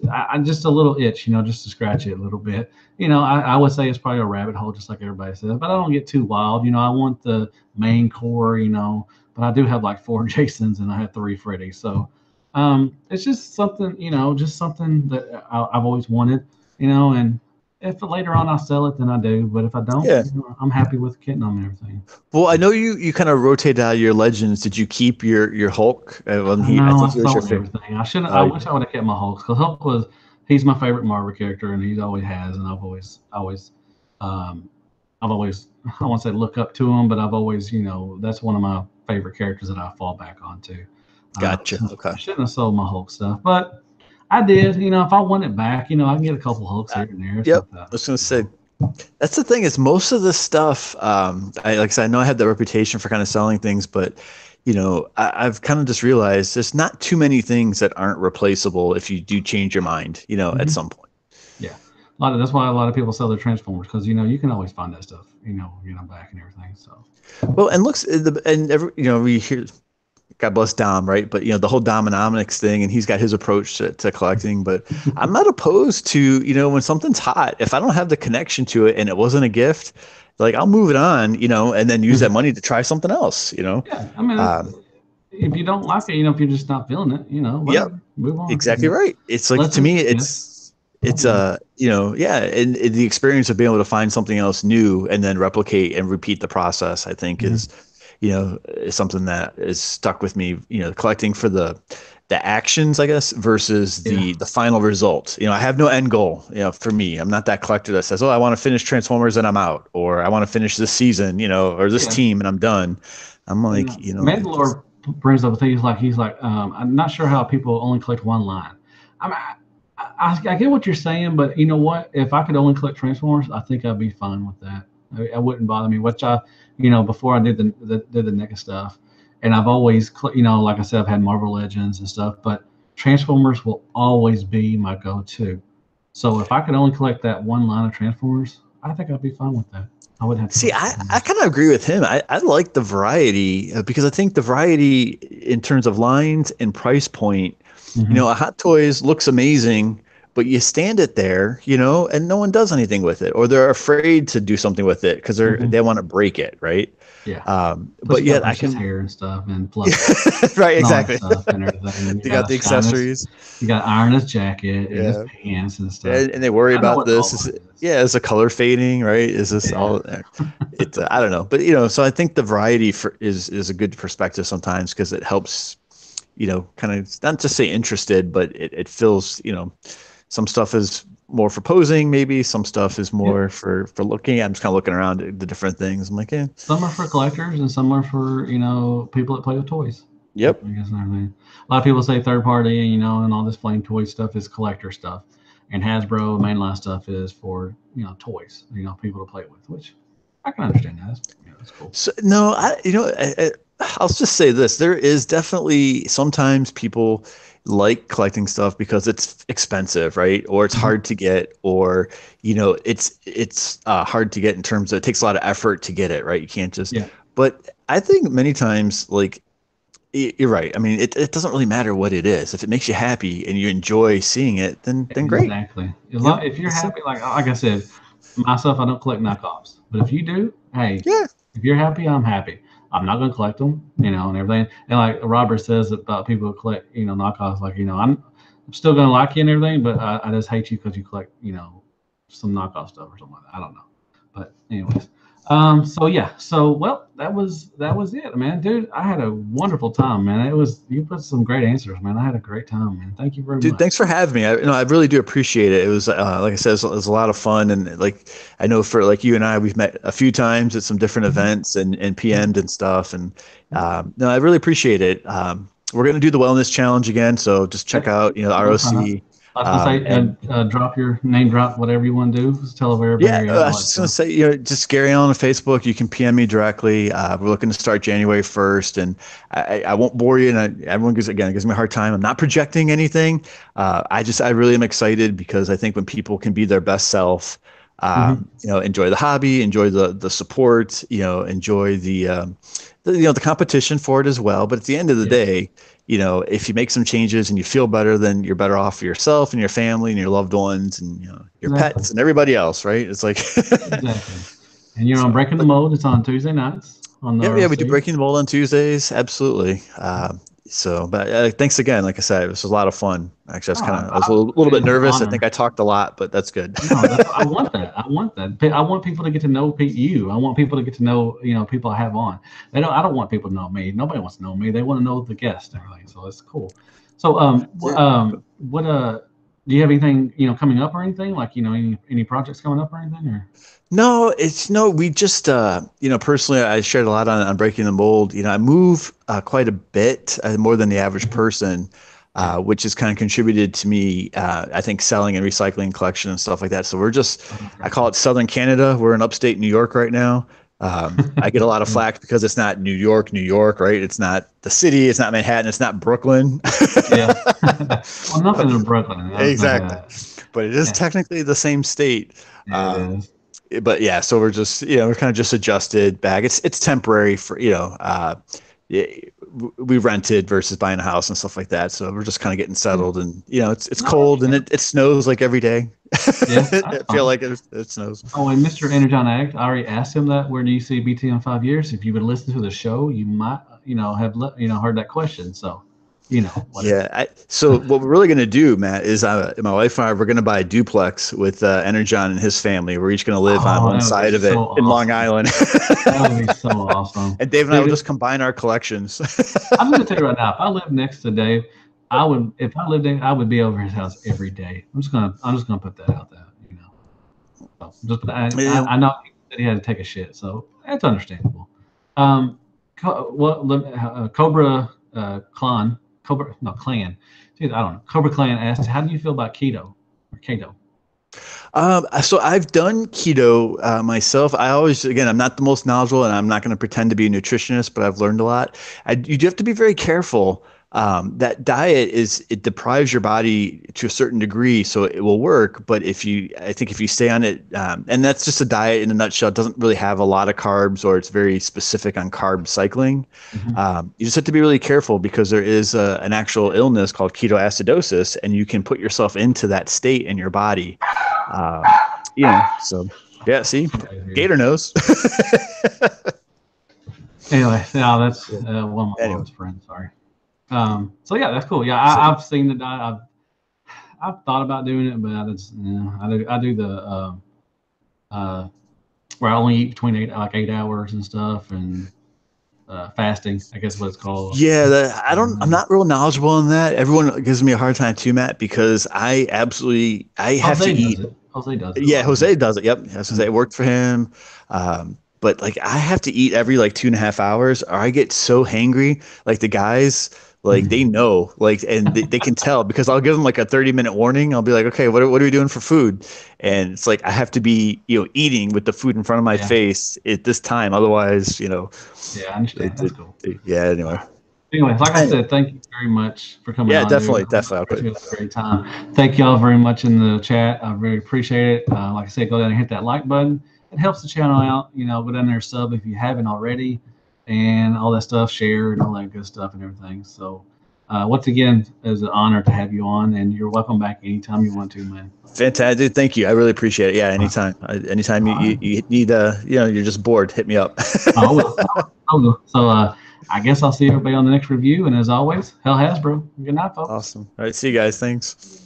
a little itch, just to scratch it a little bit. I would say it's probably a rabbit hole, just like everybody says, but I don't get too wild. I want the main core, but I do have like four Jasons and I have three Freddys. So it's just something, just something that I've always wanted, and if later on I sell it, then I do. But if I don't, Yeah. I'm happy with getting them and everything. Well, I know you kind of rotated out of your legends. Did you keep your Hulk? I I know I think he was your sold favorite. everything. I shouldn't. I Uh, wish I would have kept my Hulk because Hulk he's my favorite Marvel character and he's always has and um, I've always I won't say look up to him, but I've always that's one of my favorite characters that I fall back on to. gotcha. So Okay. I shouldn't have sold my Hulk stuff, but I did. If I want it back, I can get a couple Hulks Uh, here and there. It's yep. not that. I was gonna say that's the thing is most of the stuff. I like I said, I know I have the reputation for kind of selling things, but I've kind of just realized there's not too many things that aren't replaceable if you do change your mind. At Mhm. some point. Yeah, that's why a lot of people sell their Transformers because you can always find that stuff. Back and everything. So. Well, and looks and every we hear God bless Dom, right? But the whole Dominomics thing, and he's got his approach to collecting. But I'm not opposed to when something's hot. If I don't have the connection to it and it wasn't a gift, like I'll move it on, and then use that money to try something else. Yeah, I mean, Um, if you don't like it, if you're just not feeling it, yep, whatever, move on. exactly right. It's like Let's to me, just, it's it's and the experience of being able to find something else new and then replicate and repeat the process, I think is something that is stuck with me, collecting for the actions, I guess, versus the final result. I have no end goal. For me, I'm not that collector that says, oh, I want to finish Transformers and I'm out, or I want to finish this season, or this team and I'm done. I'm like, Mandalore brings up things like he's like, I'm not sure how people only collect one line. I get what you're saying, but you know what? If I could only collect Transformers, I think I'd be fine with that. It wouldn't bother me. Which before I did the NECA stuff, and I've always, like I said, I've had Marvel Legends and stuff, but Transformers will always be my go-to. So if I could only collect that one line of Transformers, I think I'd be fine with that. I wouldn't have to. See, I kind of agree with him. I like the variety because I think the variety in terms of lines and price point, a Hot Toys looks amazing, but you stand it there, and no one does anything with it, or they're afraid to do something with it because they want to break it, right? Yeah. But yet I can hair and stuff and right, exactly. And everything. And you got the accessories. You got iron his jacket and his pants and stuff. And they worry about this. Is the color fading, right? Is this all? It's I don't know, but so I think the variety is a good perspective sometimes because it helps, kind of not just say interested, but it feels, some stuff is more for posing, maybe some stuff is more for looking. I'm just kind of looking around at the different things. I'm like, some are for collectors and some are for people that play with toys. Yep. I guess and everything. A lot of people say third party, and all this flame toy stuff is collector stuff, and Hasbro mainline stuff is for toys, people to play with, which I can understand that. That's cool. So no, I'll just say this: there is definitely sometimes people like collecting stuff because it's expensive, right? Or it's hard to get, or it's hard to get in terms of it takes a lot of effort to get it, right? You can't just. Yeah. But I think many times, like, you're right. I mean, it doesn't really matter what it is. If it makes you happy and you enjoy seeing it, then great. Exactly. If you're happy, like I said, myself, I don't collect knockoffs. But if you do, hey, if you're happy, I'm happy. I'm not going to collect them, and everything. And like Robert says about people who collect, knockoffs, like, I'm still going to like you and everything, but I just hate you because you collect, some knockoff stuff or something like that. I don't know. But anyways, that was it, man. Dude, I had a wonderful time, man. You put some great answers, man. I had a great time, man. Thank you very much. Dude, thanks for having me. I really do appreciate it. It was like I said, it was a lot of fun, and like I know for like you and I, we've met a few times at some different events and PM'd and stuff, and no, I really appreciate it. We're gonna do the wellness challenge again, so just check out the ROC. I was going to say, drop your name, drop whatever you want to do. Just tell everybody. Yeah, I was just going to say, just Gary Allen on Facebook. You can PM me directly. We're looking to start January 1st, and I won't bore you. And everyone gives me a hard time. I'm not projecting anything. I really am excited because I think when people can be their best self, enjoy the hobby, enjoy the support, enjoy the competition for it as well. But at the end of the day, if you make some changes and you feel better, then you're better off for yourself and your family and your loved ones and your pets and everybody else, right? It's like exactly. And you're on Breaking the Mold. It's on Tuesday nights. We do Breaking the Mold on Tuesdays. Absolutely. But thanks again. Like I said, it was a lot of fun. Actually, I was a little bit nervous. I think I talked a lot, but that's good. I want that. I want people to get to know you. I want people to get to know, people I have on. I don't want people to know me. Nobody wants to know me. They want to know the guest and everything. So it's cool. So, do you have anything, coming up or anything? Like, any projects coming up or anything? Or? No, we just, personally, I shared a lot on Breaking the Mold. I move quite a bit, more than the average person, which has kind of contributed to me, I think, selling and recycling collection and stuff like that. So I call it Southern Canada. We're in upstate New York right now. I get a lot of flack because it's not New York, right? It's not the city. It's not Manhattan. It's not Brooklyn. Yeah. Well, nothing in Brooklyn. Exactly. But it is technically the same state. It is. But yeah, so we're just, we're kind of just adjusted back. It's temporary for, we rented versus buying a house and stuff like that. So we're just kind of getting settled, and it's cold and it snows like every day. Yeah, I feel like it snows. Oh, and Mr. Energon Act, I already asked him that. Where do you see BT in 5 years? If you would listen to the show, you might, have heard that question. So Whatever. Yeah. So what we're really going to do, Matt, is my wife and I, we're going to buy a duplex with Energon and his family. We're each going to live on Oh, one that would be side of so it in Long awesome. Island. That would be so awesome. And Dave and I will Dude, just combine our collections. I'm gonna tell you right now, if I lived next to Dave, I would if I lived there, I would be over his house every day. I'm just gonna put that out there. So just Yeah. I know that he had to take a shit, so that's understandable. Um, Cobra Cobra no Clan. Dude, I don't know. Cobra Clan asked, "How do you feel about keto or keto?" So I've done keto myself. I always, again, I'm not the most knowledgeable, and I'm not going to pretend to be a nutritionist, but I've learned a lot. You do have to be very careful. That diet it deprives your body to a certain degree, so it will work. But I think if you stay on it, and that's just a diet in a nutshell, it doesn't really have a lot of carbs, or it's very specific on carb cycling. Mhm. You just have to be really careful because there is an actual illness called ketoacidosis, and you can put yourself into that state in your body. Uh, so yeah, see, Gator knows. Anyway, no, that's Yeah. one of my Anyway, mom's friends. Sorry. So yeah, that's cool. Yeah, I've seen the diet. I've thought about doing it, but I do the uh, where I only eat between 8 hours and stuff, and fasting. I guess what it's called. yeah, I'm not real knowledgeable on that. Everyone gives me a hard time too, Matt, because I have to Jose does eat. it. Jose does it a Yeah, lot. Jose does it. Yep, that's Jose. Mm. It worked for him. But like I have to eat every like 2.5 hours, or I get so hangry. Like the guys, like they know, like, and they can tell because I'll give them like a 30-minute warning. I'll be like, okay, what are we doing for food? And it's like I have to be, eating with the food in front of my Yeah, face at this time. Otherwise, yeah, I understand. That's cool. yeah. Anyway, Anyway, like I said, thank you very much for coming yeah, on, dude. definitely, definitely. I'll We quit. had a great time. Thank y'all very much in the chat. I really appreciate it. Like I said, go down and hit that like button. It helps the channel out. Go down there, sub if you haven't already, and all that stuff, share and all that good stuff and everything. So, once again, it's an honor to have you on, and you're welcome back anytime you want to, man. Fantastic. Thank you. I really appreciate it. Yeah, anytime. Anytime All right. you need you're just bored, hit me up. I will. I will. So, I guess I'll see everybody on the next review. And as always, hell has, bro. Good night, folks. Awesome. All right. See you guys. Thanks.